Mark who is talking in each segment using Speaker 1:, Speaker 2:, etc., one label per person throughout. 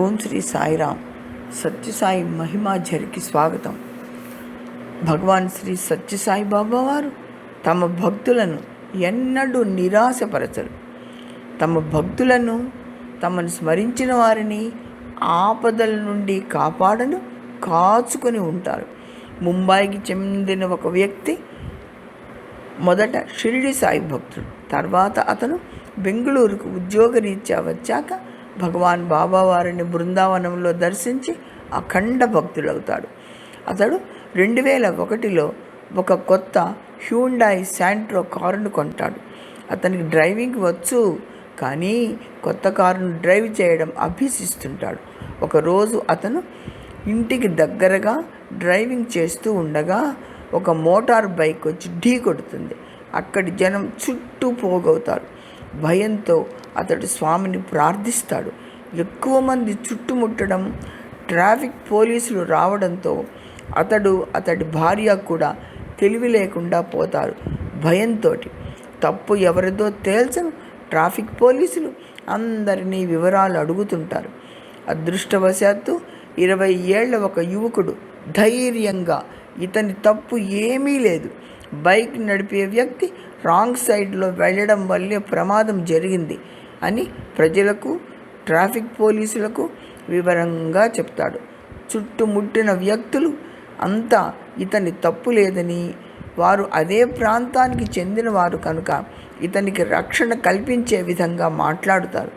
Speaker 1: ఓం శ్రీ సాయిరామ్. సత్యసాయి మహిమాఝరికి స్వాగతం. భగవాన్ శ్రీ సత్యసాయి బాబా వారు తమ భక్తులను ఎన్నడూ నిరాశపరచరు. తమ భక్తులను, తమను స్మరించిన వారిని ఆపదల నుండి కాపాడను కాచుకొని ఉంటారు. ముంబైకి చెందిన ఒక వ్యక్తి మొదట షిరిడి సాయి భక్తుడు. తర్వాత అతను బెంగళూరుకు ఉద్యోగరీత్యా వచ్చాక భగవాన్ బాబా వారిని బృందావనంలో దర్శించి అఖండ భక్తులవుతాడు. అతడు 2001లో ఒక కొత్త హ్యూండాయ్ శాంట్రో కారును కొంటాడు. అతనికి డ్రైవింగ్ వచ్చు, కానీ కొత్త కారును డ్రైవ్ చేయడం అభ్యసిస్తుంటాడు. ఒకరోజు అతను ఇంటికి దగ్గరగా డ్రైవింగ్ చేస్తూ ఉండగా ఒక మోటార్ బైక్ వచ్చి ఢీ కొడుతుంది. అక్కడి జనం చుట్టూ పోగవుతారు. భయంతో అతడు స్వామిని ప్రార్థిస్తాడు. ఎక్కువ మంది చుట్టుముట్టడం, ట్రాఫిక్ పోలీసులు రావడంతో అతడి భార్య కూడా తెలివి లేకుండా పోతారు. భయంతో తప్పు ఎవరిదో తేల్చను ట్రాఫిక్ పోలీసులు అందరినీ వివరాలు అడుగుతుంటారు. అదృష్టవశాత్తు 20 ఏళ్ల ఒక యువకుడు ధైర్యంగా ఇతని తప్పు ఏమీ లేదు, బైక్ నడిపే వ్యక్తి రాంగ్ సైడ్లో వెళ్ళడం వల్లే ప్రమాదం జరిగింది అని ప్రజలకు, ట్రాఫిక్ పోలీసులకు వివరంగా చెప్తాడు. చుట్టుముట్టిన వ్యక్తులు అంతా ఇతని తప్పు లేదని, వారు అదే ప్రాంతానికి చెందినవారు కనుక ఇతనికి రక్షణ కల్పించే విధంగా మాట్లాడుతారు.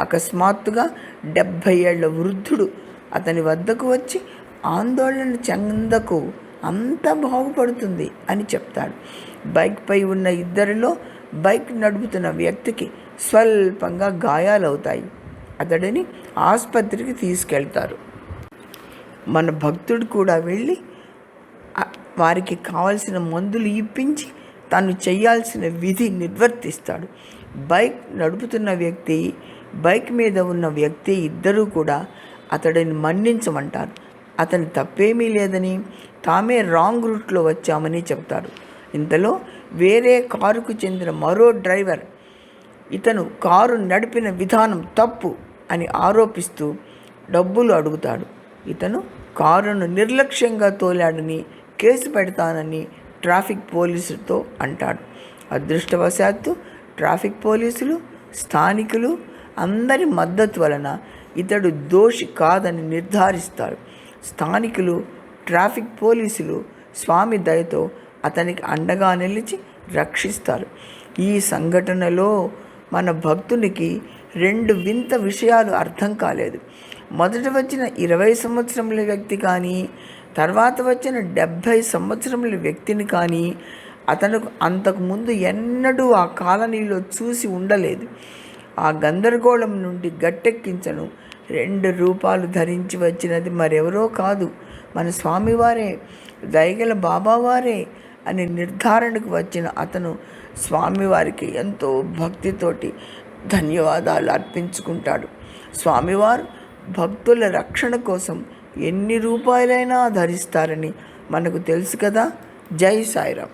Speaker 1: అకస్మాత్తుగా 70 ఏళ్ల వృద్ధుడు అతని వద్దకు వచ్చి ఆందోళన చెందకు, అంతా బాగుపడుతుంది అని చెప్తాడు. బైక్పై ఉన్న ఇద్దరిలో బైక్ నడుపుతున్న వ్యక్తికి స్వల్పంగా గాయాలవుతాయి. అతడిని ఆసుపత్రికి తీసుకెళ్తారు. మన భక్తుడు కూడా వెళ్ళి వారికి కావలసిన మందులు ఇప్పించి తను చేయాల్సిన విధి నిర్వర్తిస్తాడు. బైక్ నడుపుతున్న వ్యక్తి, బైక్ మీద ఉన్న వ్యక్తి ఇద్దరూ కూడా అతడిని మన్నించమంటారు. అతని తప్పేమీ లేదని, తామే రాంగ్ రూట్లో వచ్చామని చెప్తారు. ఇంతలో వేరే కారుకు చెందిన మరో డ్రైవర్ ఇతను కారు నడిపిన విధానం తప్పు అని ఆరోపిస్తూ డబ్బులు అడుగుతాడు. ఇతను కారును నిర్లక్ష్యంగా తోలాడని, కేసు పెడతానని ట్రాఫిక్ పోలీసులతో అంటాడు. అదృష్టవశాత్తు ట్రాఫిక్ పోలీసులు, స్థానికులు అందరి మద్దతు వలన ఇతడు దోషి కాదని నిర్ధారిస్తారు. స్థానికులు, ట్రాఫిక్ పోలీసులు స్వామి దయతో అతనికి అండగా నిలిచి రక్షిస్తారు. ఈ సంఘటనలో మన భక్తునికి 2 వింత విషయాలు అర్థం కాలేదు. మొదట వచ్చిన 20 సంవత్సరముల వ్యక్తి కానీ, తర్వాత వచ్చిన 70 సంవత్సరముల వ్యక్తిని కానీ అతను అంతకుముందు ఎన్నడూ ఆ కాలనీలో చూసి ఉండలేదు. ఆ గందరగోళం నుండి గట్టెక్కించను 2 రూపాలు ధరించి వచ్చినది మరెవరో కాదు, మన స్వామివారే, దయగల బాబావారే అని నిర్ధారణకు వచ్చిన అతను స్వామివారికి ఎంతో భక్తితోటి ధన్యవాదాలు అర్పించుకుంటాడు. స్వామివారు భక్తుల రక్షణ కోసం ఎన్ని రూపాయలైనా ధరిస్తారని మనకు తెలుసు కదా. జై సాయిరామ్.